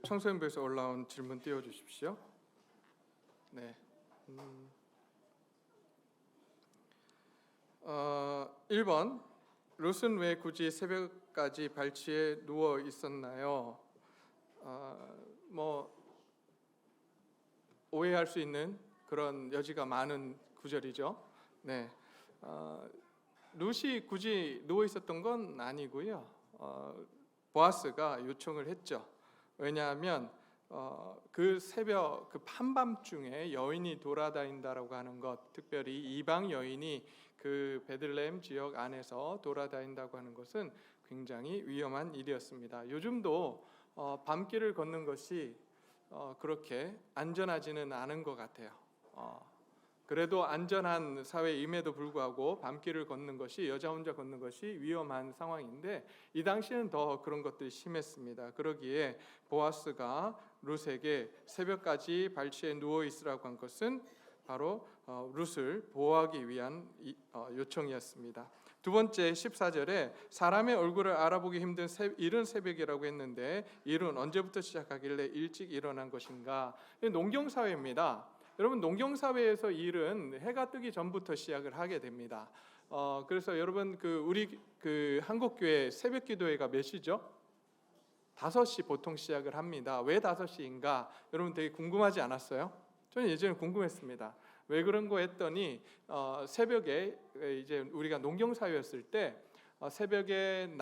청소년부에서 올라온 질문 띄워주십시오. 네. 1번 룻은 왜 굳이 새벽까지 발치에 누워 있었나요? 오해할 수 있는 그런 여지가 많은 구절이죠. 네. 룻이 굳이 누워 있었던 건 아니고요. 보아스가 요청을 했죠. 왜냐하면 그 새벽 그 한밤중에 여인이 돌아다닌다라고 하는 것, 특별히 이방 여인이 그 베들레헴 지역 안에서 돌아다닌다고 하는 것은 굉장히 위험한 일이었습니다. 요즘도 밤길을 걷는 것이 그렇게 안전하지는 않은 것 같아요. 그래도 안전한 사회임에도 불구하고 밤길을 걷는 것이, 여자 혼자 걷는 것이 위험한 상황인데 이 당시에는 더 그런 것들이 심했습니다. 그러기에 보아스가 룻에게 새벽까지 발치에 누워 있으라고 한 것은 바로 룻을 보호하기 위한 요청이었습니다. 두 번째 14절에 사람의 얼굴을 알아보기 힘든 이른 새벽이라고 했는데 일은 언제부터 시작하길래 일찍 일어난 것인가? 농경사회입니다. 여러분, 농경사회에서 일은 해가 뜨기 전부터 시작을 하게 됩니다. 그래서 여러분 우리 한국교회 새벽기도회가 몇 시죠? 5시 보통 시작을 합니다. 왜 5시인가? 여러분 되게 궁금하지 않았어요? 저는 예전에 궁금했습니다. 왜 그런 거 했더니 새벽에 이제 우리가 농경사회였을 때 새벽에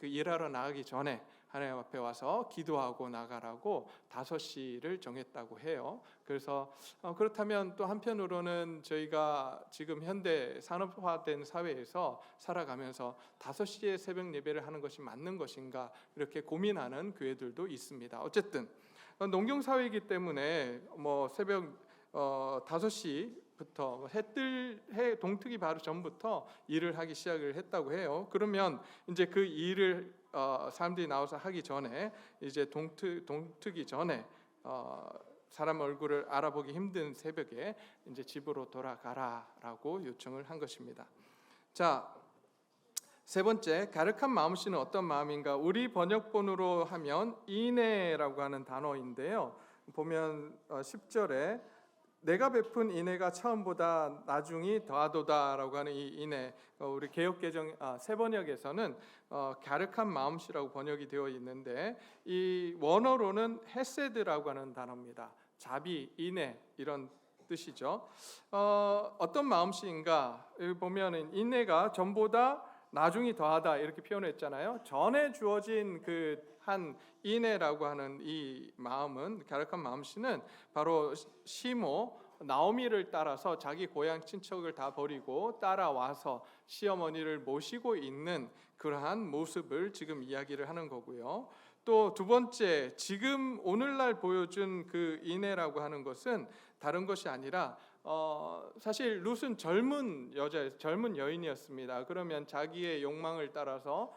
일하러 나가기 전에 하나님 앞에 와서 기도하고 나가라고 5시를 정했다고 해요. 그래서 그렇다면 또 한편으로는 저희가 지금 현대 산업화된 사회에서 살아가면서 5시에 새벽 예배를 하는 것이 맞는 것인가, 이렇게 고민하는 교회들도 있습니다. 어쨌든 농경사회이기 때문에 새벽 5시부터 해 동트기 바로 전부터 일을 하기 시작을 했다고 해요. 그러면 이제 그 일을 사람들이 나와서 하기 전에, 이제 동트기 전에 사람 얼굴을 알아보기 힘든 새벽에 이제 집으로 돌아가라라고 요청을 한 것입니다. 자, 세 번째, 가득한 마음씨는 어떤 마음인가? 우리 번역본으로 하면 인애라고 하는 단어인데요. 보면 10절에 내가 베푼 인애가 처음보다 나중이 더하도다라고 하는 이 인애, 우리 개역개정 새번역에서는 가득한 마음씨라고 번역이 되어 있는데, 이 원어로는 헤세드라고 하는 단어입니다. 자비, 인애 이런 뜻이죠. 어떤 마음씨인가? 여기 보면은 인애가 전보다 나중이 더하다 이렇게 표현했잖아요. 전에 주어진 한 인애라고 하는 이 마음은, 가득한 마음씨는 바로 시모 나오미를 따라서 자기 고향 친척을 다 버리고 따라와서 시어머니를 모시고 있는 그러한 모습을 지금 이야기를 하는 거고요. 또 두 번째, 지금 오늘날 보여준 그 인애라고 하는 것은 다른 것이 아니라 사실 룻은 젊은 여인이었습니다. 그러면 자기의 욕망을 따라서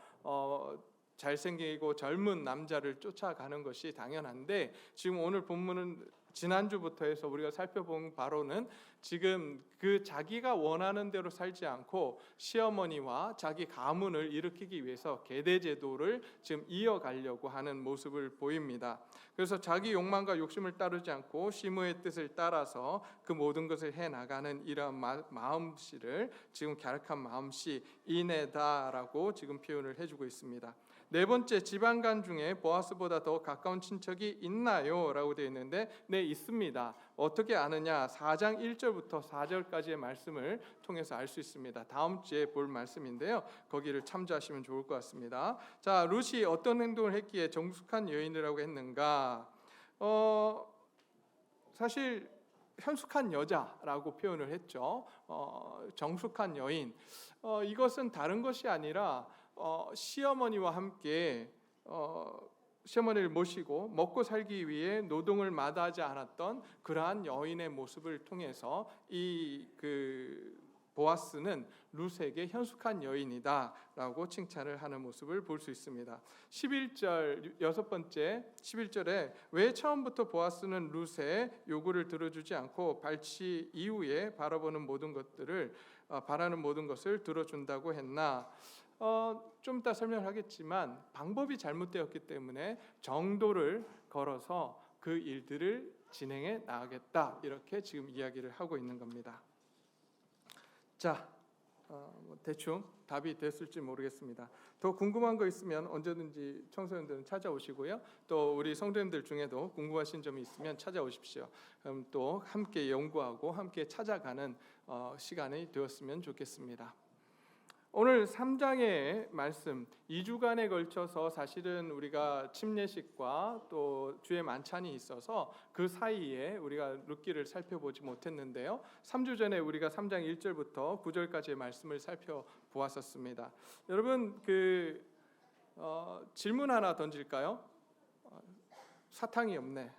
잘생기고 젊은 남자를 쫓아가는 것이 당연한데, 지금 오늘 본문은 지난주부터 해서 우리가 살펴본 바로는 지금 자기가 원하는 대로 살지 않고 시어머니와 자기 가문을 일으키기 위해서 계대 제도를 지금 이어가려고 하는 모습을 보입니다. 그래서 자기 욕망과 욕심을 따르지 않고 시므의 뜻을 따라서 그 모든 것을 해나가는 이런 마음씨를 지금 가득한 마음씨, 인애다라고 지금 표현을 해주고 있습니다. 네 번째, 지방간 중에 보아스보다 더 가까운 친척이 있나요? 라고 되어 있는데 네, 있습니다. 어떻게 아느냐? 4장 1절부터 4절까지의 말씀을 통해서 알 수 있습니다. 다음 주에 볼 말씀인데요, 거기를 참조하시면 좋을 것 같습니다. 자, 룻이 어떤 행동을 했기에 정숙한 여인이라고 했는가? 사실 현숙한 여자라고 표현을 했죠. 정숙한 여인, 이것은 다른 것이 아니라 시어머니와 함께 시어머니를 모시고 먹고 살기 위해 노동을 마다하지 않았던 그러한 여인의 모습을 통해서 이 보아스는 룻에게 현숙한 여인이다라고 칭찬을 하는 모습을 볼 수 있습니다. 11절 여섯 번째 11절에 왜 처음부터 보아스는 룻의 요구를 들어주지 않고 발치 이후에 바라는 모든 것을 들어준다고 했나? 좀 이따 설명하겠지만 방법이 잘못되었기 때문에 정도를 걸어서 그 일들을 진행해 나가겠다, 이렇게 지금 이야기를 하고 있는 겁니다. 자, 대충 답이 됐을지 모르겠습니다. 더 궁금한 거 있으면 언제든지 청소년들은 찾아오시고요. 또 우리 성도님들 중에도 궁금하신 점이 있으면 찾아오십시오. 그럼 또 함께 연구하고 함께 찾아가는 시간이 되었으면 좋겠습니다. 오늘 3장의 말씀, 2주간에 걸쳐서 사실은 우리가 침례식과 또 주의 만찬이 있어서 그 사이에 우리가 룻기를 살펴보지 못했는데요. 3주 전에 우리가 3장 1절부터 9절까지의 말씀을 살펴보았었습니다. 여러분, 질문 하나 던질까요? 사탕이 없네.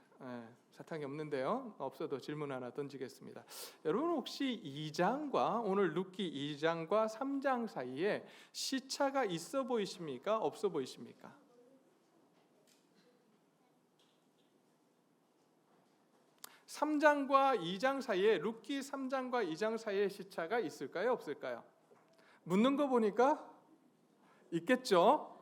사탕이 없는데요. 없어도 질문 하나 던지겠습니다. 여러분, 혹시 2장과 오늘 룻기 2장과 3장 사이에 시차가 있어 보이십니까? 없어 보이십니까? (3장과 2장) 사이에, 룻기 3장과 2장 사이에 시차가 있을까요? 없을까요? 묻는 거 보니까 있겠죠?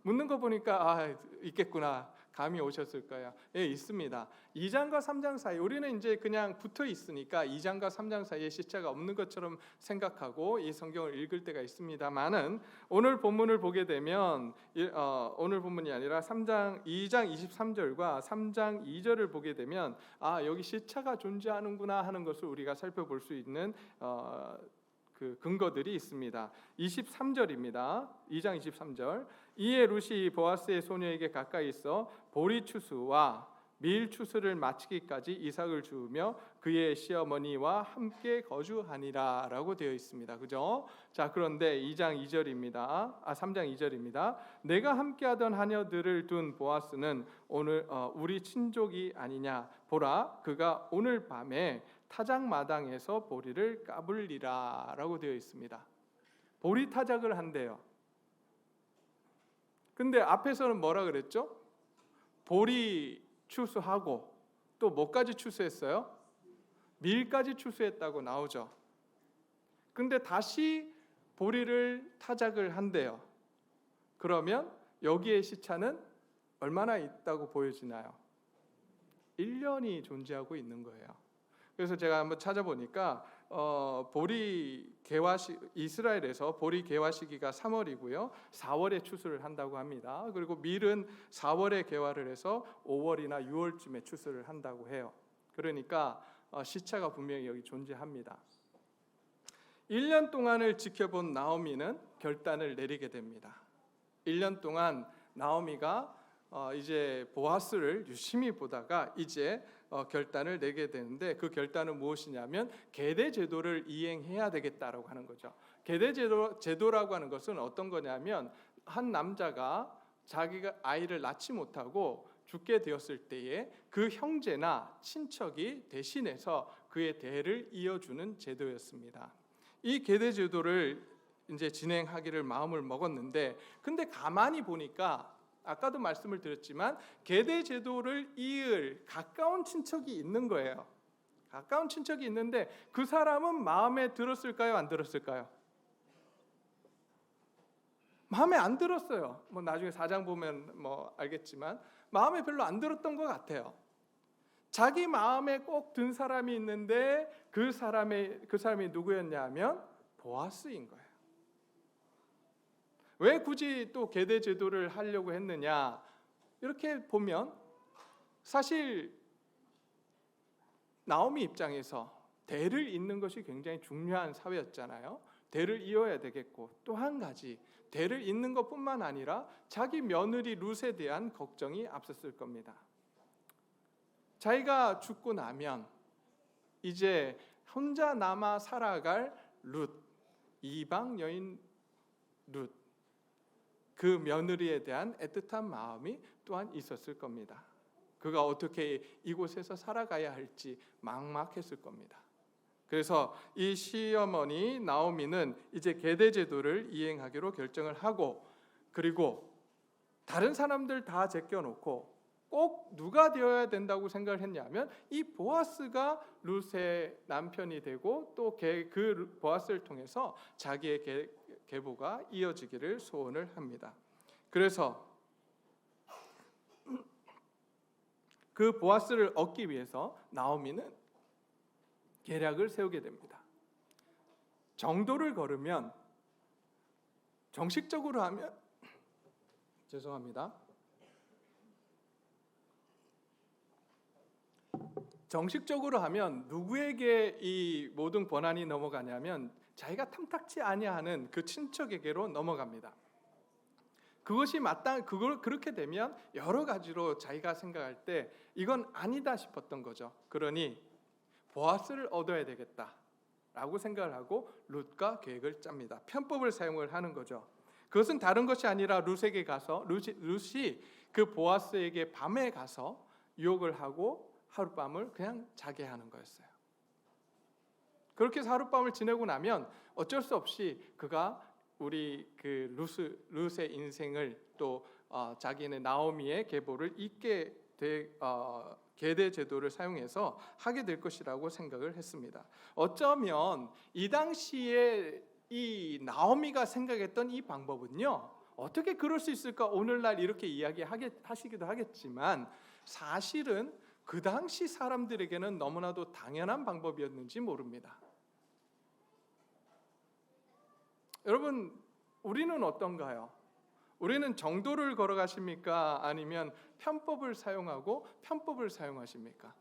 묻는 거 보니까 있겠구나, 감이 오셨을 거예요. 있습니다. 2장과 3장 사이, 우리는 이제 그냥 붙어 있으니까 2장과 3장 사이에 시차가 없는 것처럼 생각하고 이 성경을 읽을 때가 있습니다만은, 오늘 본문을 보게 되면 오늘 본문이 아니라 2장 23절과 3장 2절을 보게 되면 여기 시차가 존재하는구나 하는 것을 우리가 살펴볼 수 있는 그 근거들이 있습니다. 23절입니다. 2장 23절. 이에 룻이 보아스의 소녀에게 가까이 있어 보리 추수와 밀 추수를 마치기까지 이삭을 주우며 그의 시어머니와 함께 거주하니라 라고 되어 있습니다. 그죠? 자, 그런데 3장 2절입니다. 내가 함께하던 하녀들을 둔 보아스는 오늘 우리 친족이 아니냐, 보라 그가 오늘 밤에 타작마당에서 보리를 까불리라 라고 되어 있습니다. 보리 타작을 한대요. 근데 앞에서는 뭐라 그랬죠? 보리 추수하고 또 뭐까지 추수했어요? 밀까지 추수했다고 나오죠. 근데 다시 보리를 타작을 한대요. 그러면 여기에 시차는 얼마나 있다고 보여지나요? 1년이 존재하고 있는 거예요. 그래서 제가 한번 찾아보니까 보리 개화시, 이스라엘에서 보리 개화 시기가 3월이고요. 4월에 추수를 한다고 합니다. 그리고 밀은 4월에 개화를 해서 5월이나 6월쯤에 추수를 한다고 해요. 그러니까 시차가 분명히 여기 존재합니다. 1년 동안을 지켜본 나오미는 결단을 내리게 됩니다. 1년 동안 나오미가 이제 보아스를 유심히 보다가 이제 결단을 내게 되는데, 그 결단은 무엇이냐면 계대 제도를 이행해야 되겠다라고 하는 거죠. 계대 제도라고 하는 것은 어떤 거냐면, 한 남자가 자기가 아이를 낳지 못하고 죽게 되었을 때에 그 형제나 친척이 대신해서 그의 대를 이어주는 제도였습니다. 이 계대 제도를 이제 진행하기를 마음을 먹었는데, 근데 가만히 보니까 아까도 말씀을 드렸지만 계대 제도를 이을 가까운 친척이 있는 거예요. 가까운 친척이 있는데 그 사람은 마음에 들었을까요? 안 들었을까요? 마음에 안 들었어요. 뭐 나중에 4장 보면 알겠지만 마음에 별로 안 들었던 것 같아요. 자기 마음에 꼭 든 사람이 있는데 그 사람이 누구였냐면 보아스인 거예요. 왜 굳이 또 계대 제도를 하려고 했느냐? 이렇게 보면 사실 나오미 입장에서 대를 잇는 것이 굉장히 중요한 사회였잖아요. 대를 이어야 되겠고, 또 한 가지 대를 잇는 것뿐만 아니라 자기 며느리 룻에 대한 걱정이 앞섰을 겁니다. 자기가 죽고 나면 이제 혼자 남아 살아갈 룻, 이방 여인 룻, 그 며느리에 대한 애틋한 마음이 또한 있었을 겁니다. 그가 어떻게 이곳에서 살아가야 할지 막막했을 겁니다. 그래서 이 시어머니 나오미는 이제 계대 제도를 이행하기로 결정을 하고, 그리고 다른 사람들 다 제껴놓고 꼭 누가 되어야 된다고 생각을 했냐면 이 보아스가 룻의 남편이 되고 또 그 보아스를 통해서 자기의 계보가 이어지기를 소원을 합니다. 그래서 그 보아스를 얻기 위해서 나오미는 계략을 세우게 됩니다. 정도를 걸으면, 정식적으로 하면 죄송합니다. 정식적으로 하면 누구에게 이 모든 권한이 넘어가냐면 자기가 탐탁치 아니하는 그 친척에게로 넘어갑니다. 그것이 그걸 그렇게 되면 여러 가지로 자기가 생각할 때 이건 아니다 싶었던 거죠. 그러니 보아스를 얻어야 되겠다라고 생각을 하고 룻과 계획을 짭니다. 편법을 사용을 하는 거죠. 그것은 다른 것이 아니라 룻에게 가서 룻이 그 보아스에게 밤에 가서 유혹을 하고 하룻밤을 그냥 자게 하는 거였어요. 그렇게 해서 하룻밤을 지내고 나면 어쩔 수 없이 그가 우리 그 룻의 인생을 또 자기네 나오미의 계보를 잇게 계대 제도를 사용해서 하게 될 것이라고 생각을 했습니다. 어쩌면 이 당시에 이 나오미가 생각했던 이 방법은요, 어떻게 그럴 수 있을까 오늘날 이렇게 이야기하시기도 하겠지만 사실은 그 당시 사람들에게는 너무나도 당연한 방법이었는지 모릅니다. 여러분, 우리는 어떤가요? 우리는 정도를 걸어가십니까? 아니면 편법을 사용하고 편법을 사용하십니까?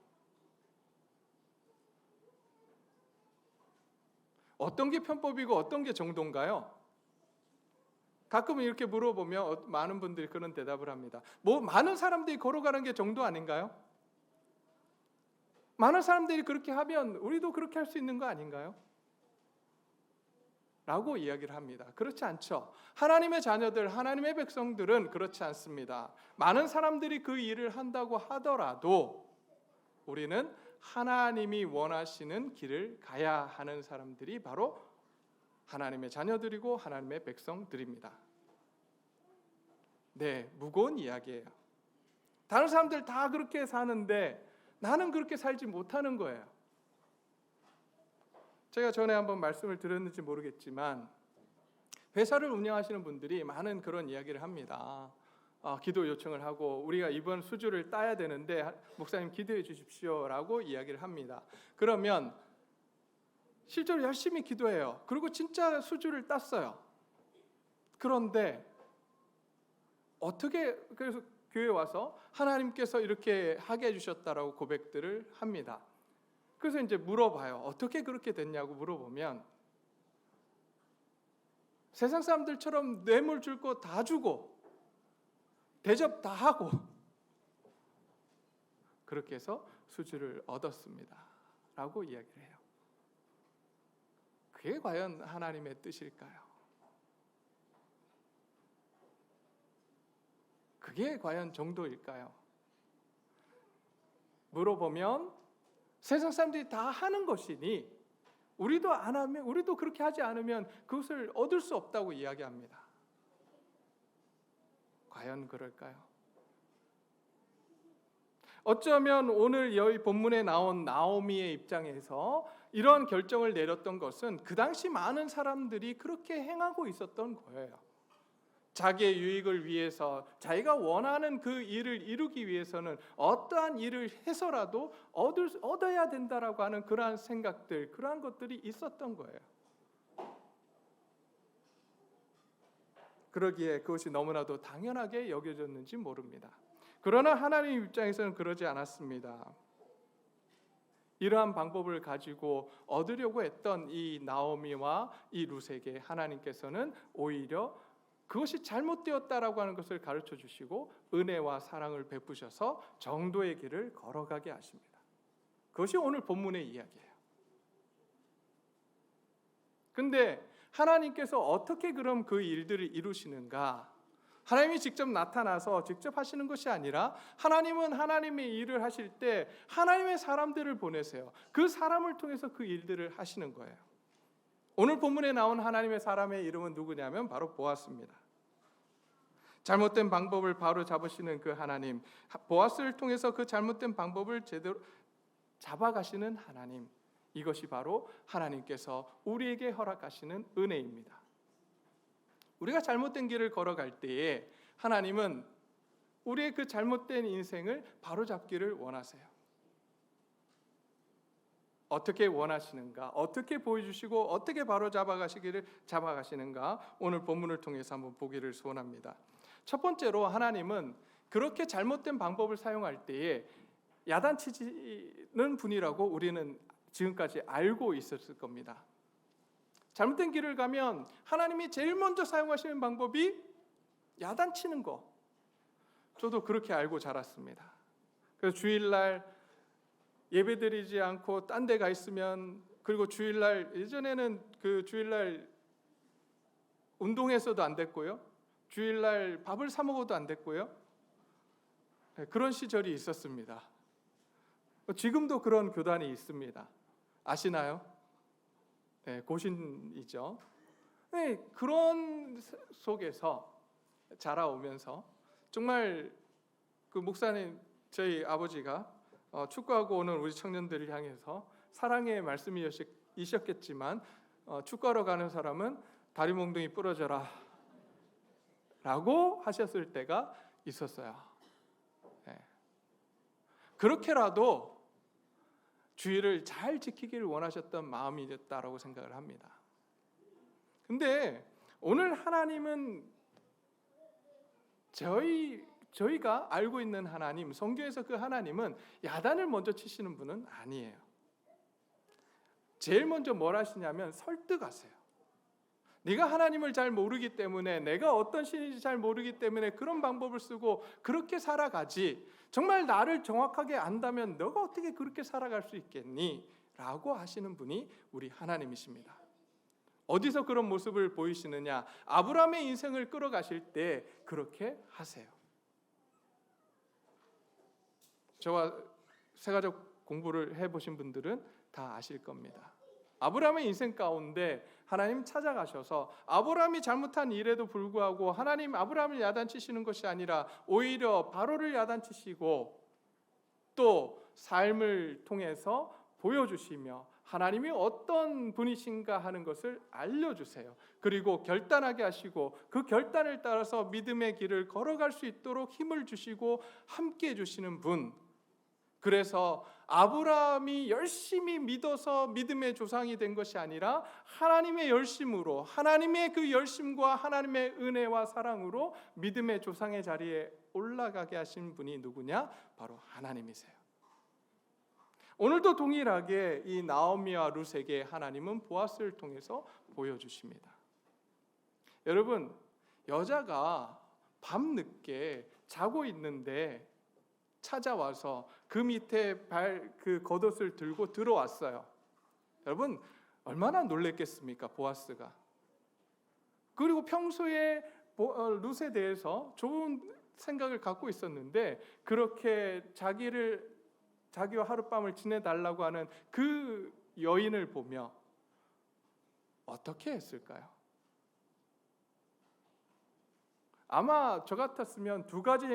어떤 게 편법이고 어떤 게 정도인가요? 가끔 이렇게 물어보면 많은 분들이 그런 대답을 합니다. 많은 사람들이 걸어가는 게 정도 아닌가요? 많은 사람들이 그렇게 하면 우리도 그렇게 할 수 있는 거 아닌가요? 라고 이야기를 합니다. 그렇지 않죠. 하나님의 자녀들, 하나님의 백성들은 그렇지 않습니다. 많은 사람들이 그 일을 한다고 하더라도 우리는 하나님이 원하시는 길을 가야 하는 사람들이 바로 하나님의 자녀들이고 하나님의 백성들입니다. 네, 무거운 이야기예요. 다른 사람들 다 그렇게 사는데 나는 그렇게 살지 못하는 거예요. 제가 전에 한번 말씀을 드렸는지 모르겠지만 회사를 운영하시는 분들이 많은 그런 이야기를 합니다. 기도 요청을 하고 우리가 이번 수주를 따야 되는데 목사님 기도해 주십시오라고 이야기를 합니다. 그러면 실제로 열심히 기도해요. 그리고 진짜 수주를 땄어요. 그런데 어떻게 그래서 교회 와서 하나님께서 이렇게 하게 해주셨다라고 고백들을 합니다. 그래서 이제 물어봐요. 어떻게 그렇게 됐냐고 물어보면 세상 사람들처럼 뇌물 줄 거 다 주고 대접 다 하고 그렇게 해서 수주를 얻었습니다 라고 이야기를 해요. 그게 과연 하나님의 뜻일까요? 그게 과연 정도일까요? 물어보면 세상 사람들이 다 하는 것이니 우리도 안 하면, 우리도 그렇게 하지 않으면 그것을 얻을 수 없다고 이야기합니다. 과연 그럴까요? 어쩌면 오늘 여기 본문에 나온 나오미의 입장에서 이런 결정을 내렸던 것은 그 당시 많은 사람들이 그렇게 행하고 있었던 거예요. 자기의 유익을 위해서 자기가 원하는 그 일을 이루기 위해서는 어떠한 일을 해서라도 얻어야 된다라고 하는 그러한 생각들, 그러한 것들이 있었던 거예요. 그러기에 그것이 너무나도 당연하게 여겨졌는지 모릅니다. 그러나 하나님 입장에서는 그러지 않았습니다. 이러한 방법을 가지고 얻으려고 했던 이 나오미와 이 룻에게 하나님께서는 오히려 그것이 잘못되었다라고 하는 것을 가르쳐 주시고 은혜와 사랑을 베푸셔서 정도의 길을 걸어가게 하십니다. 그것이 오늘 본문의 이야기예요. 근데 하나님께서 어떻게 그럼 그 일들을 이루시는가? 하나님이 직접 나타나서 직접 하시는 것이 아니라 하나님은 하나님의 일을 하실 때 하나님의 사람들을 보내세요. 그 사람을 통해서 그 일들을 하시는 거예요. 오늘 본문에 나온 하나님의 사람의 이름은 누구냐면 바로 보아스입니다. 잘못된 방법을 바로 잡으시는 그 하나님, 보아스를 통해서 그 잘못된 방법을 제대로 잡아가시는 하나님, 이것이 바로 하나님께서 우리에게 허락하시는 은혜입니다. 우리가 잘못된 길을 걸어갈 때에 하나님은 우리의 그 잘못된 인생을 바로잡기를 원하세요. 어떻게 원하시는가, 어떻게 보여주시고 어떻게 잡아가시는가, 오늘 본문을 통해서 한번 보기를 소원합니다. 첫 번째로 하나님은 그렇게 잘못된 방법을 사용할 때에 야단치는 분이라고 우리는 지금까지 알고 있었을 겁니다. 잘못된 길을 가면 하나님이 제일 먼저 사용하시는 방법이 야단치는 거. 저도 그렇게 알고 자랐습니다. 그래서 주일날 예배드리지 않고 딴 데 가 있으면, 그리고 주일날, 예전에는 그 주일날 운동해서도 안 됐고요, 주일날 밥을 사 먹어도 안 됐고요, 그런 시절이 있었습니다. 지금도 그런 교단이 있습니다. 아시나요? 네, 고신이죠. 네, 그런 속에서 자라오면서 정말 그 목사님, 저희 아버지가 축구하고 오는 우리 청년들을 향해서 사랑의 말씀이셨겠지만, 축구하러 가는 사람은 다리 몽둥이 부러져라 라고 하셨을 때가 있었어요. 네. 그렇게라도 주의를 잘 지키기를 원하셨던 마음이었다라고 생각을 합니다. 근데 오늘 하나님은 저희가 알고 있는 하나님, 성경에서 그 하나님은 야단을 먼저 치시는 분은 아니에요. 제일 먼저 뭘 하시냐면 설득하세요. 네가 하나님을 잘 모르기 때문에, 내가 어떤 신인지 잘 모르기 때문에 그런 방법을 쓰고 그렇게 살아가지, 정말 나를 정확하게 안다면 너가 어떻게 그렇게 살아갈 수 있겠니? 라고 하시는 분이 우리 하나님이십니다. 어디서 그런 모습을 보이시느냐? 아브라함의 인생을 끌어가실 때 그렇게 하세요. 저와 세가족 공부를 해보신 분들은 다 아실 겁니다. 아브라함의 인생 가운데 하나님 찾아가셔서 아브라함이 잘못한 일에도 불구하고 하나님 아브라함을 야단치시는 것이 아니라 오히려 바로를 야단치시고 또 삶을 통해서 보여주시며 하나님이 어떤 분이신가 하는 것을 알려주세요. 그리고 결단하게 하시고 그 결단을 따라서 믿음의 길을 걸어갈 수 있도록 힘을 주시고 함께 해주시는 분. 그래서 아브라함이 열심히 믿어서 믿음의 조상이 된 것이 아니라 하나님의 열심으로, 하나님의 그 열심과 하나님의 은혜와 사랑으로 믿음의 조상의 자리에 올라가게 하신 분이 누구냐? 바로 하나님이세요. 오늘도 동일하게 이 나오미와 룻에게 하나님은 보아스를 통해서 보여주십니다. 여러분, 여자가 밤늦게 자고 있는데 찾아와서 그 밑에 그 겉옷을 들고 들어왔어요. 여러분, 얼마나 놀랬겠습니까, 보아스가. 그리고 평소에 룻에 대해서 좋은 생각을 갖고 있었는데 그렇게 자기와 하룻밤을 지내달라고 하는 그 여인을 보며 어떻게 했을까요? 아마 저 같았으면 두 가지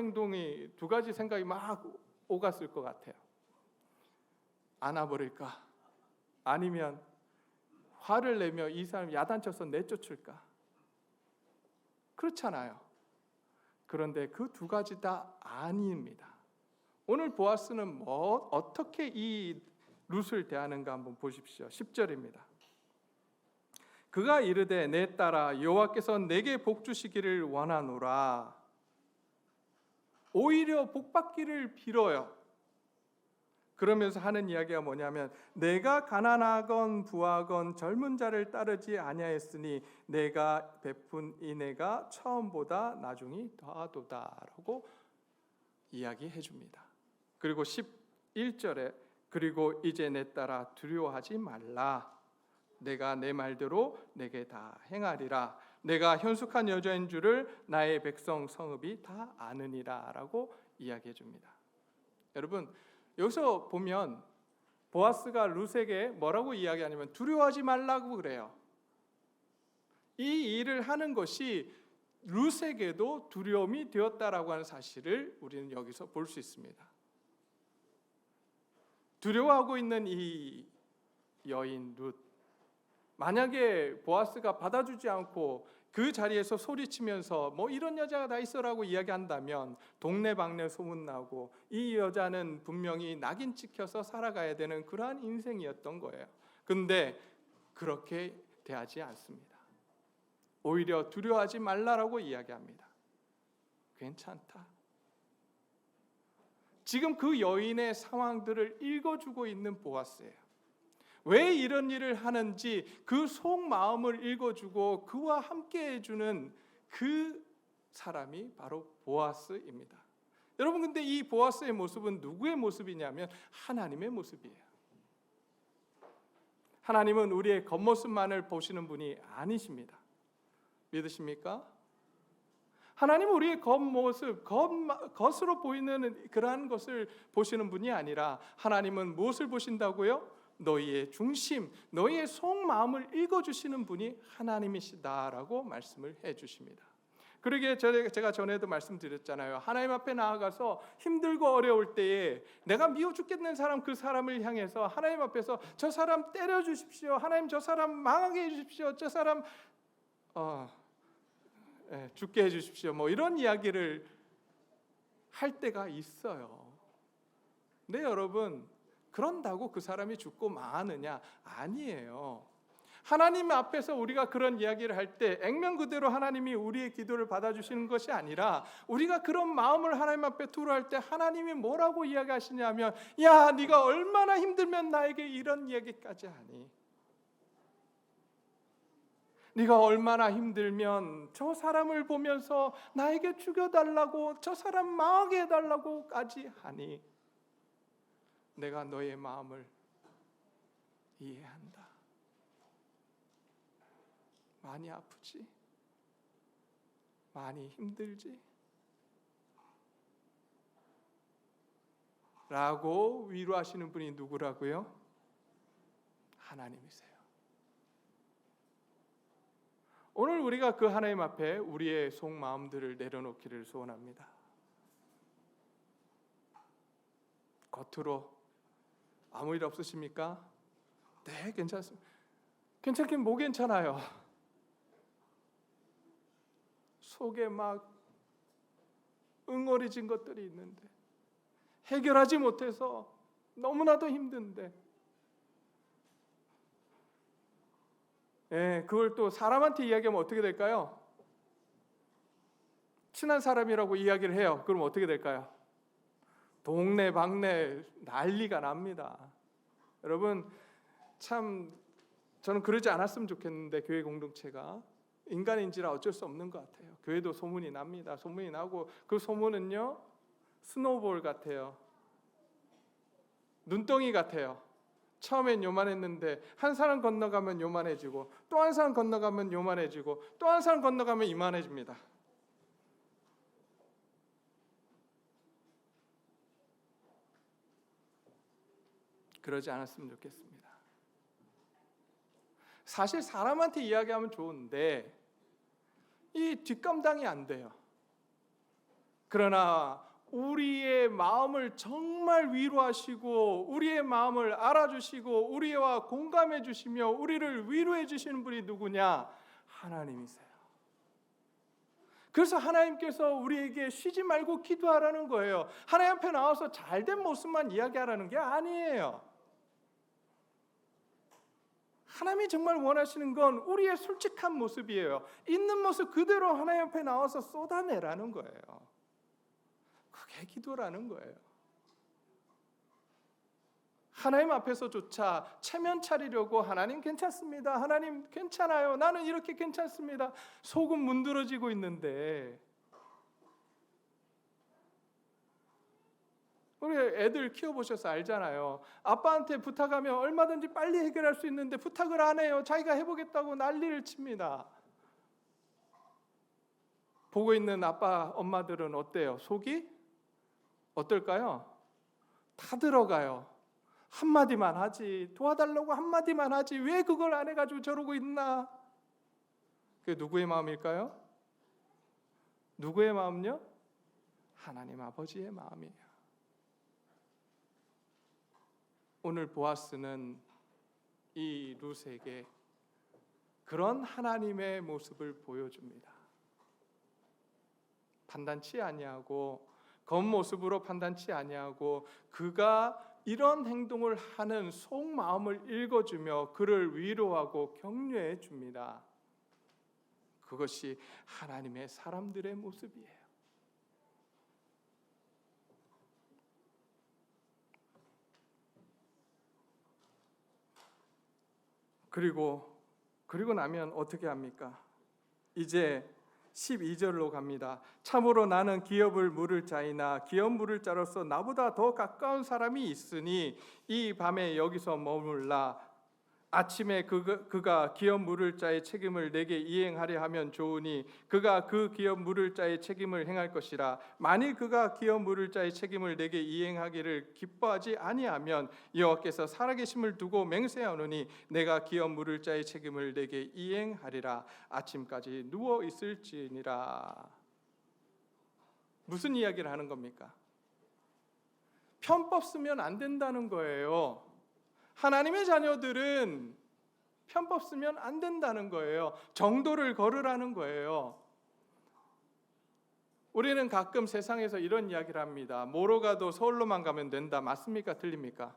생각이 막 오갔을 것 같아요. 안아버릴까? 아니면 화를 내며 이 사람 야단쳐서 내쫓을까? 그렇잖아요. 그런데 그 두 가지 다 아닙니다. 오늘 보아스는 어떻게 이 룻을 대하는가 한번 보십시오. 10절입니다. 그가 이르되 내 딸아 여호와께서 내게 복 주시기를 원하노라. 오히려 복 받기를 빌어요. 그러면서 하는 이야기가 뭐냐면 내가 가난하건 부하건 젊은 자를 따르지 아니하였으니 내가 베푼 인애가 처음보다 나중이 더하도다라고 이야기해 줍니다. 그리고 11절에 그리고 이제 내 딸아 두려워하지 말라. 내가 내 말대로 내게 다 행하리라. 내가 현숙한 여자인 줄을 나의 백성 성읍이 다 아느니라 라고 이야기해 줍니다. 여러분, 여기서 보면 보아스가 룻에게 뭐라고 이야기하냐면 두려워하지 말라고 그래요. 이 일을 하는 것이 룻에게도 두려움이 되었다라고 하는 사실을 우리는 여기서 볼 수 있습니다. 두려워하고 있는 이 여인 룻, 만약에 보아스가 받아주지 않고 그 자리에서 소리치면서 뭐 이런 여자가 다 있어라고 이야기한다면 동네방네 소문나고 이 여자는 분명히 낙인 찍혀서 살아가야 되는 그러한 인생이었던 거예요. 근데 그렇게 대하지 않습니다. 오히려 두려워하지 말라라고 이야기합니다. 괜찮다. 지금 그 여인의 상황들을 읽어주고 있는 보아스예요. 왜 이런 일을 하는지 그 속마음을 읽어주고 그와 함께 해주는 그 사람이 바로 보아스입니다. 여러분, 근데 이 보아스의 모습은 누구의 모습이냐면 하나님의 모습이에요. 하나님은 우리의 겉모습만을 보시는 분이 아니십니다. 믿으십니까? 하나님은 우리의 겉모습, 겉으로 보이는 그러한 것을 보시는 분이 아니라 하나님은 무엇을 보신다고요? 너희의 중심, 너희의 속마음을 읽어주시는 분이 하나님이시다라고 말씀을 해주십니다. 그러기에 제가 전에도 말씀드렸잖아요. 하나님 앞에 나아가서 힘들고 어려울 때에 내가 미워 죽겠는 사람, 그 사람을 향해서 하나님 앞에서 저 사람 때려주십시오, 하나님 저 사람 망하게 해주십시오, 저 사람 죽게 해주십시오, 뭐 이런 이야기를 할 때가 있어요. 근데 여러분, 그런다고 그 사람이 죽고 망하느냐? 아니에요. 하나님 앞에서 우리가 그런 이야기를 할 때 액면 그대로 하나님이 우리의 기도를 받아주시는 것이 아니라 우리가 그런 마음을 하나님 앞에 토로할 때 하나님이 뭐라고 이야기하시냐면, 야, 네가 얼마나 힘들면 나에게 이런 이야기까지 하니? 네가 얼마나 힘들면 저 사람을 보면서 나에게 죽여달라고, 저 사람 망하게 해달라고까지 하니? 내가 너의 마음을 이해한다. 많이 아프지? 많이 힘들지? 라고 위로하시는 분이 누구라고요? 하나님이세요. 오늘 우리가 그 하나님 앞에 우리의 속마음들을 내려놓기를 소원합니다. 겉으로 아무 일 없으십니까? 네, 괜찮습니다. 괜찮긴 뭐 괜찮아요. 속에 막 응어리진 것들이 있는데 해결하지 못해서 너무나도 힘든데, 그걸 또 사람한테 이야기하면 어떻게 될까요? 친한 사람이라고 이야기를 해요. 그럼 어떻게 될까요? 동네 방네 난리가 납니다. 여러분, 참 저는 그러지 않았으면 좋겠는데, 교회 공동체가 인간인지라 어쩔 수 없는 것 같아요. 교회도 소문이 납니다. 소문이 나고 그 소문은요, 스노우볼 같아요. 눈덩이 같아요. 처음엔 요만했는데 한 사람 건너가면 요만해지고, 또 한 사람 건너가면 요만해지고, 또 한 사람 건너가면 이만해집니다. 그러지 않았으면 좋겠습니다. 사실 사람한테 이야기하면 좋은데 이 뒷감당이 안 돼요. 그러나 우리의 마음을 정말 위로하시고 우리의 마음을 알아주시고 우리와 공감해 주시며 우리를 위로해 주시는 분이 누구냐? 하나님이세요. 그래서 하나님께서 우리에게 쉬지 말고 기도하라는 거예요. 하나님 앞에 나와서 잘된 모습만 이야기하라는 게 아니에요. 하나님이 정말 원하시는 건 우리의 솔직한 모습이에요. 있는 모습 그대로 하나님 앞에 나와서 쏟아내라는 거예요. 그게 기도라는 거예요. 하나님 앞에서조차 체면 차리려고 하나님 괜찮습니다, 하나님 괜찮아요, 나는 이렇게 괜찮습니다, 속은 문드러지고 있는데, 우리 애들 키워보셔서 알잖아요. 아빠한테 부탁하면 얼마든지 빨리 해결할 수 있는데 부탁을 안 해요. 자기가 해보겠다고 난리를 칩니다. 보고 있는 아빠 엄마들은 어때요? 속이 어떨까요? 다 들어가요. 한마디만 하지, 도와달라고 한마디만 하지, 왜 그걸 안 해가지고 저러고 있나? 그게 누구의 마음일까요? 누구의 마음요? 하나님 아버지의 마음이에요. 오늘 보아스는 이 룻에게 그런 하나님의 모습을 보여줍니다. 판단치 아니하고 겉모습으로 판단치 아니하고 그가 이런 행동을 하는 속마음을 읽어주며 그를 위로하고 격려해 줍니다. 그것이 하나님의 사람들의 모습이에요. 그리고 나면 어떻게 합니까? 이제 12절로 갑니다. 참으로 나는 기업을 물을 자이나 기업 물을 자로서 나보다 더 가까운 사람이 있으니 이 밤에 여기서 머물라. 아침에 그가 기업 물을 자의 책임을 내게 이행하려 하면 좋으니 그가 그 기업 물을 자의 책임을 행할 것이라. 만일 그가 기업 물을 자의 책임을 내게 이행하기를 기뻐하지 아니하면 여호와께서 살아계심을 두고 맹세하노니 내가 기업 물을 자의 책임을 내게 이행하리라. 아침까지 누워 있을지니라. 무슨 이야기를 하는 겁니까? 편법 쓰면 안 된다는 거예요. 하나님의 자녀들은 편법 쓰면 안 된다는 거예요. 정도를 걸으라는 거예요. 우리는 가끔 세상에서 이런 이야기를 합니다. 뭐로 가도 서울로만 가면 된다. 맞습니까? 틀립니까?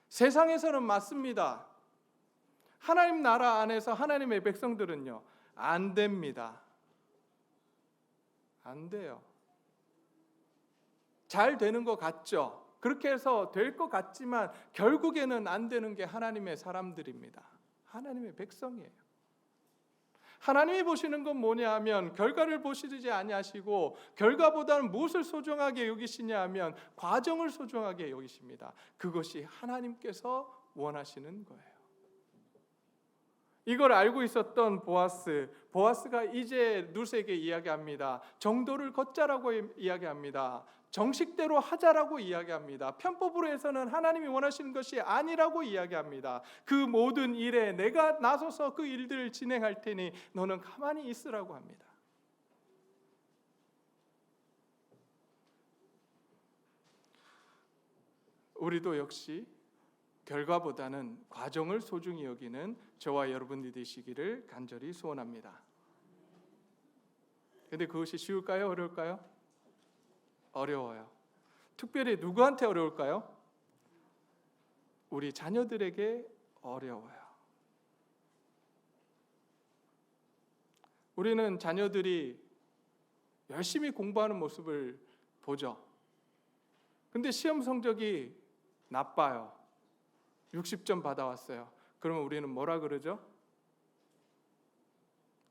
세상에서는 맞습니다. 하나님 나라 안에서 하나님의 백성들은요, 안 됩니다. 안 돼요. 잘 되는 것 같죠? 그렇게 해서 될 것 같지만 결국에는 안 되는 게 하나님의 사람들입니다. 하나님의 백성이에요. 하나님이 보시는 건 뭐냐 하면 결과를 보시지 아니하시고 결과보다는 무엇을 소중하게 여기시냐 하면 과정을 소중하게 여기십니다. 그것이 하나님께서 원하시는 거예요. 이걸 알고 있었던 보아스가 이제 룻에게 이야기합니다. 정도를 걷자라고 이야기합니다. 정식대로 하자라고 이야기합니다. 편법으로 해서는 하나님이 원하시는 것이 아니라고 이야기합니다. 그 모든 일에 내가 나서서 그 일들을 진행할 테니 너는 가만히 있으라고 합니다. 우리도 역시 결과보다는 과정을 소중히 여기는 저와 여러분들이 되시기를 간절히 소원합니다. 그런데 그것이 쉬울까요? 어려울까요? 어려워요. 특별히 누구한테 어려울까요? 우리 자녀들에게 어려워요. 우리는 자녀들이 열심히 공부하는 모습을 보죠. 근데 시험 성적이 나빠요. 60점 받아왔어요. 그러면 우리는 뭐라 그러죠?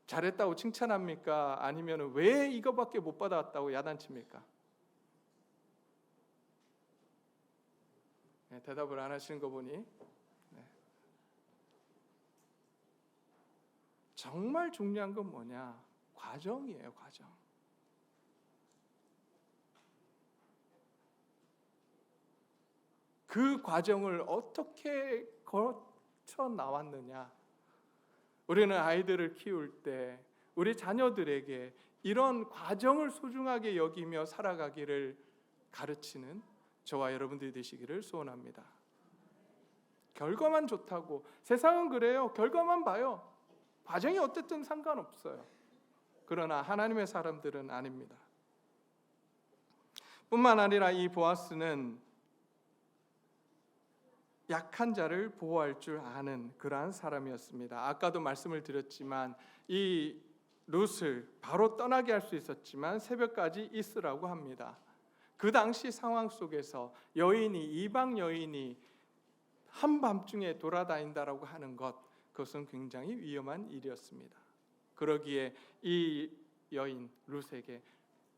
잘했다고 칭찬합니까? 아니면 왜 이거밖에 못 받아왔다고 야단칩니까? 네, 대답을 안 하시는 거 보니 정말 중요한 건 뭐냐? 과정이에요, 과정. 그 과정을 어떻게 거쳐 나왔느냐? 우리는 아이들을 키울 때 우리 자녀들에게 이런 과정을 소중하게 여기며 살아가기를 가르치는 저와 여러분들이 되시기를 소원합니다. 결과만 좋다고, 세상은 그래요. 결과만 봐요. 과정이 어쨌든 상관없어요. 그러나 하나님의 사람들은 아닙니다. 뿐만 아니라 이 보아스는 약한 자를 보호할 줄 아는 그러한 사람이었습니다. 아까도 말씀을 드렸지만 이 룻을 바로 떠나게 할 수 있었지만 새벽까지 있으라고 합니다. 그 당시 상황 속에서 이방 여인이 한밤중에 돌아다닌다라고 하는 것, 그것은 굉장히 위험한 일이었습니다. 그러기에 이 여인 룻에게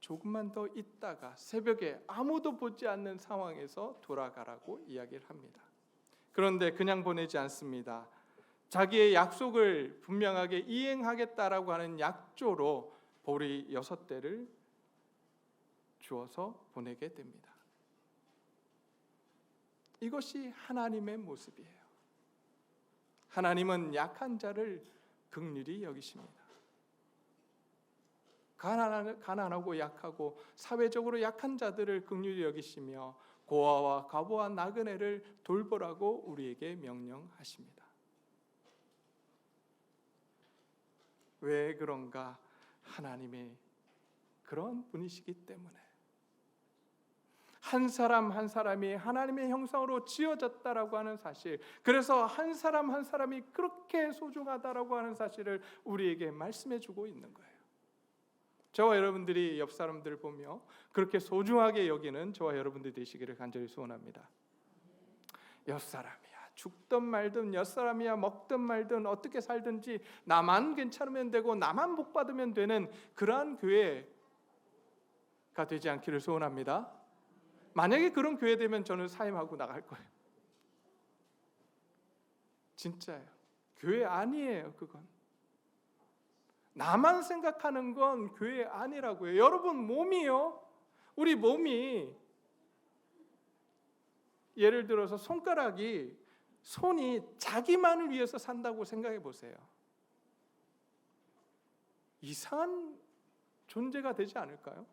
조금만 더 있다가 새벽에 아무도 보지 않는 상황에서 돌아가라고 이야기를 합니다. 그런데 그냥 보내지 않습니다. 자기의 약속을 분명하게 이행하겠다라고 하는 약조로 보리 6대를 주어서 보내게 됩니다. 이것이 하나님의 모습이에요. 하나님은 약한 자를 긍휼히 여기십니다. 가난하고 약하고 사회적으로 약한 자들을 긍휼히 여기시며 고아와 과부와 나그네를 돌보라고 우리에게 명령하십니다. 왜 그런가? 하나님의 그런 분이시기 때문에. 한 사람 한 사람이 하나님의 형상으로 지어졌다라고 하는 사실, 그래서 한 사람 한 사람이 그렇게 소중하다라고 하는 사실을 우리에게 말씀해 주고 있는 거예요. 저와 여러분들이 옆 사람들을 보며 그렇게 소중하게 여기는 저와 여러분들이 되시기를 간절히 소원합니다. 옆 사람이야, 죽든 말든, 옆 사람이야, 먹든 말든, 어떻게 살든지 나만 괜찮으면 되고 나만 복 받으면 되는 그러한 교회가 되지 않기를 소원합니다. 만약에 그런 교회 되면 저는 사임하고 나갈 거예요. 진짜예요. 교회 아니에요. 그건 나만 생각하는 건 교회 아니라고요. 여러분 몸이요, 우리 몸이 예를 들어서 손이 자기만을 위해서 산다고 생각해 보세요. 이상한 존재가 되지 않을까요?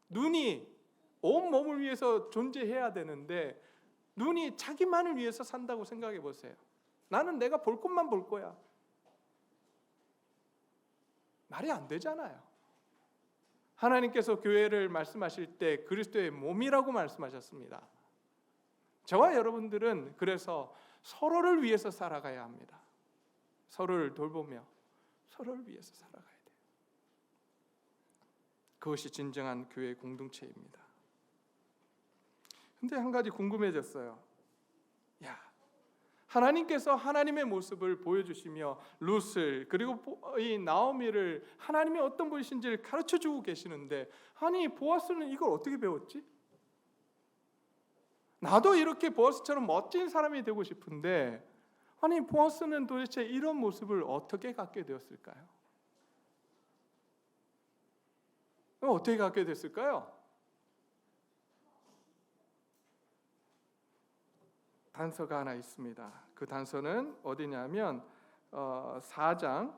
눈이 온 몸을 위해서 존재해야 되는데 눈이 자기만을 위해서 산다고 생각해 보세요. 나는 내가 볼 것만 볼 거야. 말이 안 되잖아요. 하나님께서 교회를 말씀하실 때 그리스도의 몸이라고 말씀하셨습니다. 저와 여러분들은 그래서 서로를 위해서 살아가야 합니다. 서로를 돌보며 서로를 위해서 살아가야 돼요. 그것이 진정한 교회 공동체입니다. 근데 한 가지 궁금해졌어요. 하나님께서 하나님의 모습을 보여주시며 룻을 그리고 이 나오미를 하나님이 어떤 분이신지를 가르쳐주고 계시는데, 아니 보아스는 이걸 어떻게 배웠지? 나도 이렇게 보아스처럼 멋진 사람이 되고 싶은데 아니 보아스는 도대체 이런 모습을 어떻게 갖게 되었을까요? 어떻게 갖게 됐을까요? 단서가 하나 있습니다. 그 단서는 어디냐면 4장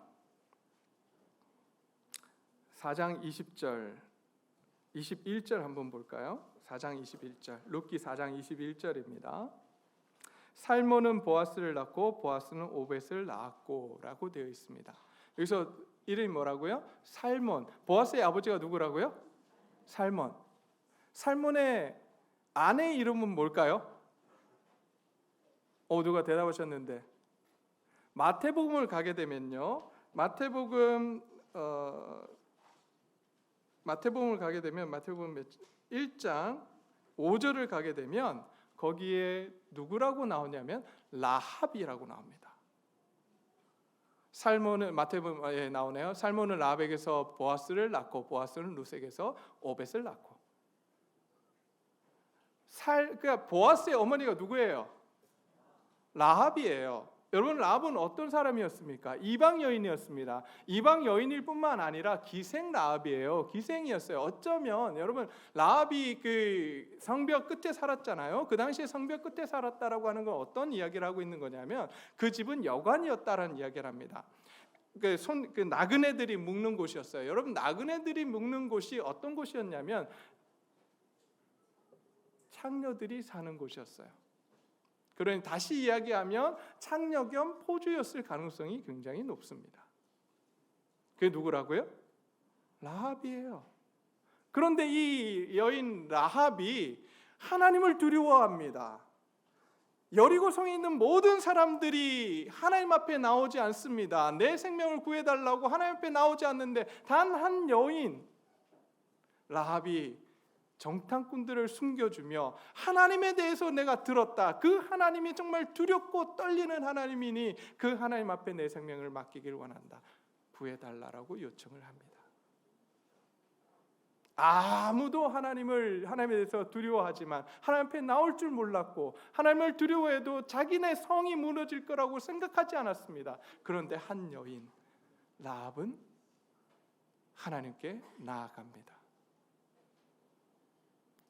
20절 21절 한번 볼까요? 4장 21절, 룻기 4장 21절입니다. 살몬은 보아스를 낳고 보아스는 오벳을 낳았고 라고 되어 있습니다. 여기서 이름이 뭐라고요? 살몬. 보아스의 아버지가 누구라고요? 살몬. 살몬의 아내 이름은 뭘까요? 누가 대답하셨는데, 마태복음을 가게 되면요, 마태복음을 가게 되면 마태복음 1장 5절을 가게 되면 거기에 누구라고 나오냐면 라합이라고 나옵니다. 살몬은 마태복음에 나오네요. 살몬은 라합에게서 보아스를 낳고 보아스는 룻에게서 오벳을 낳고. 그러니까 보아스의 어머니가 누구예요? 라합이에요. 여러분, 라합은 어떤 사람이었습니까? 이방 여인이었습니다. 이방 여인일 뿐만 아니라 기생 라합이에요. 기생이었어요. 어쩌면 여러분, 라합이 그 성벽 끝에 살았잖아요. 그 당시에 성벽 끝에 살았다라고 하는 건 어떤 이야기를 하고 있는 거냐면 그 집은 여관이었다라는 이야기를 합니다. 그 나그네들이 묵는 곳이었어요. 여러분, 나그네들이 묵는 곳이 어떤 곳이었냐면 창녀들이 사는 곳이었어요. 그러니 다시 이야기하면 창녀 겸 포주였을 가능성이 굉장히 높습니다. 그게 누구라고요? 라합이에요. 그런데 이 여인 라합이 하나님을 두려워합니다. 여리고성에 있는 모든 사람들이 하나님 앞에 나오지 않습니다. 내 생명을 구해달라고 하나님 앞에 나오지 않는데 단 한 여인 라합이 정탐꾼들을 숨겨주며 하나님에 대해서 내가 들었다. 그 하나님이 정말 두렵고 떨리는 하나님이니 그 하나님 앞에 내 생명을 맡기길 원한다. 구해달라고 요청을 합니다. 아무도 하나님에 대해서 두려워하지만 하나님 앞에 나올 줄 몰랐고 하나님을 두려워해도 자기네 성이 무너질 거라고 생각하지 않았습니다. 그런데 한 여인 라합은 하나님께 나아갑니다.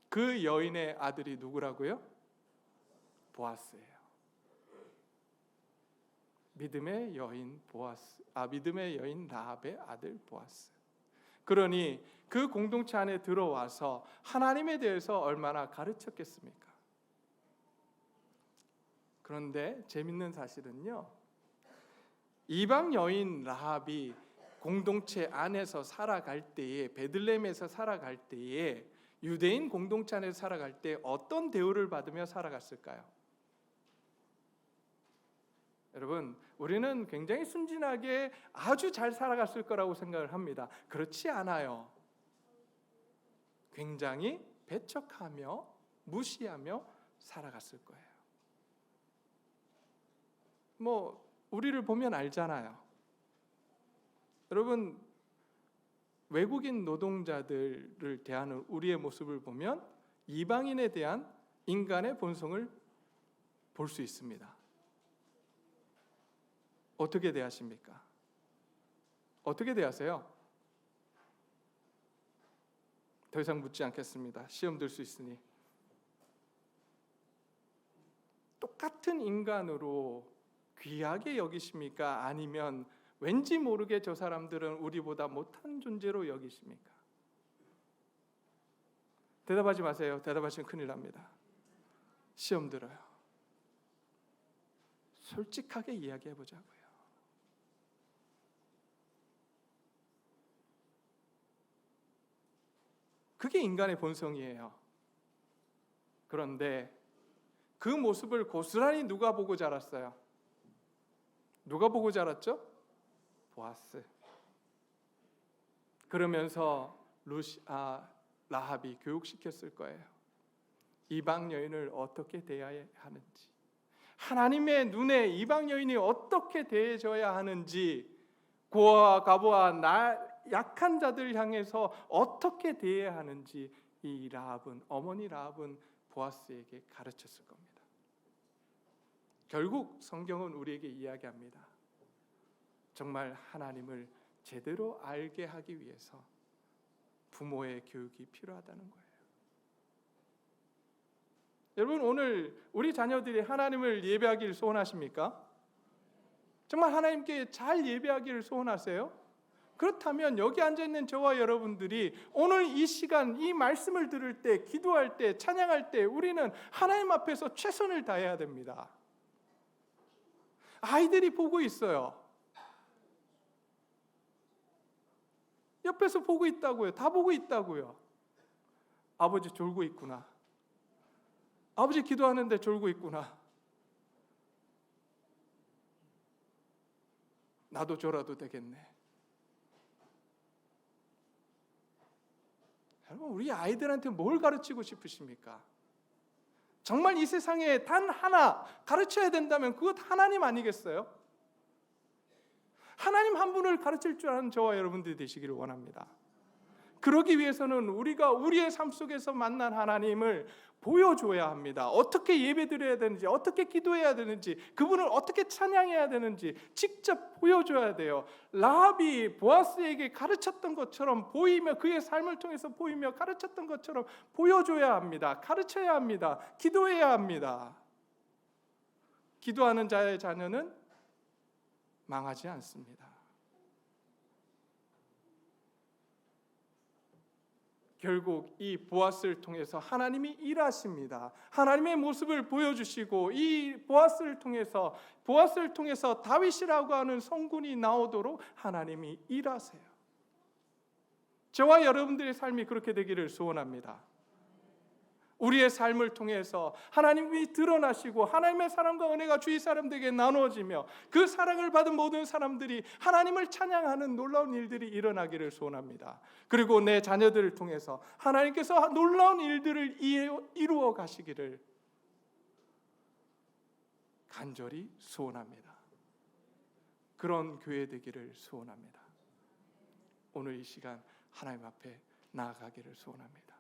그 여인의 아들이 누구라고요? 보아스예요. 믿음의 여인 라합의 아들 보아스. 그러니 그 공동체 안에 들어와서 하나님에 대해서 얼마나 가르쳤겠습니까? 그런데 재밌는 사실은요, 이방 여인 라합이 공동체 안에서 살아갈 때에, 베들레헴에서 살아갈 때에, 유대인 공동체 안에서 살아갈 때 어떤 대우를 받으며 살아갔을까요? 여러분, 우리는 굉장히 순진하게 아주 잘 살아갔을 거라고 생각을 합니다. 그렇지 않아요. 굉장히 배척하며 무시하며 살아갔을 거예요. 우리를 보면 알잖아요. 여러분, 외국인 노동자들을 대하는 우리의 모습을 보면 이방인에 대한 인간의 본성을 볼 수 있습니다. 어떻게 대하십니까? 어떻게 대하세요? 더 이상 묻지 않겠습니다. 시험 들 수 있으니. 똑같은 인간으로 귀하게 여기십니까? 아니면 왠지 모르게 저 사람들은 우리보다 못한 존재로 여기십니까? 대답하지 마세요. 대답하시면 큰일 납니다. 시험 들어요. 솔직하게 이야기해 보자고요. 그게 인간의 본성이에요. 그런데 그 모습을 고스란히 누가 보고 자랐어요? 누가 보고 자랐죠? 보아스. 그러면서 라합이 교육시켰을 거예요. 이방 여인을 어떻게 대해야 하는지, 하나님의 눈에 이방 여인이 어떻게 대해져야 하는지, 고아와 과부와 약한 자들 향해서 어떻게 대해야 하는지 이 라합은, 어머니 라합은 보아스에게 가르쳤을 겁니다. 결국 성경은 우리에게 이야기합니다. 정말 하나님을 제대로 알게 하기 위해서 부모의 교육이 필요하다는 거예요. 여러분, 오늘 우리 자녀들이 하나님을 예배하기를 소원하십니까? 정말 하나님께 잘 예배하기를 소원하세요? 그렇다면 여기 앉아있는 저와 여러분들이 오늘 이 시간, 이 말씀을 들을 때, 기도할 때, 찬양할 때 우리는 하나님 앞에서 최선을 다해야 됩니다. 아이들이 보고 있어요. 옆에서 보고 있다고요. 다 보고 있다고요. 아버지 졸고 있구나. 아버지 기도하는데 졸고 있구나. 나도 졸아도 되겠네. 여러분, 우리 아이들한테 뭘 가르치고 싶으십니까? 정말 이 세상에 단 하나 가르쳐야 된다면 그것 하나님 아니겠어요? 하나님 한 분을 가르칠 줄 아는 저와 여러분들이 되시기를 원합니다. 그러기 위해서는 우리가 우리의 삶 속에서 만난 하나님을 보여줘야 합니다. 어떻게 예배드려야 되는지, 어떻게 기도해야 되는지, 그분을 어떻게 찬양해야 되는지 직접 보여줘야 돼요. 라합이 보아스에게 가르쳤던 것처럼 보이며, 그의 삶을 통해서 보이며 가르쳤던 것처럼 보여줘야 합니다. 가르쳐야 합니다. 기도해야 합니다. 기도하는 자의 자녀는 망하지 않습니다. 결국 이 보아스를 통해서 하나님이 일하십니다. 하나님의 모습을 보여주시고 이 보아스를 통해서 다윗이라고 하는 성군이 나오도록 하나님이 일하세요. 저와 여러분들의 삶이 그렇게 되기를 소원합니다. 우리의 삶을 통해서 하나님이 드러나시고 하나님의 사랑과 은혜가 주위 사람들에게 나누어지며 그 사랑을 받은 모든 사람들이 하나님을 찬양하는 놀라운 일들이 일어나기를 소원합니다. 그리고 내 자녀들을 통해서 하나님께서 놀라운 일들을 이루어 가시기를 간절히 소원합니다. 그런 교회 되기를 소원합니다. 오늘 이 시간 하나님 앞에 나아가기를 소원합니다.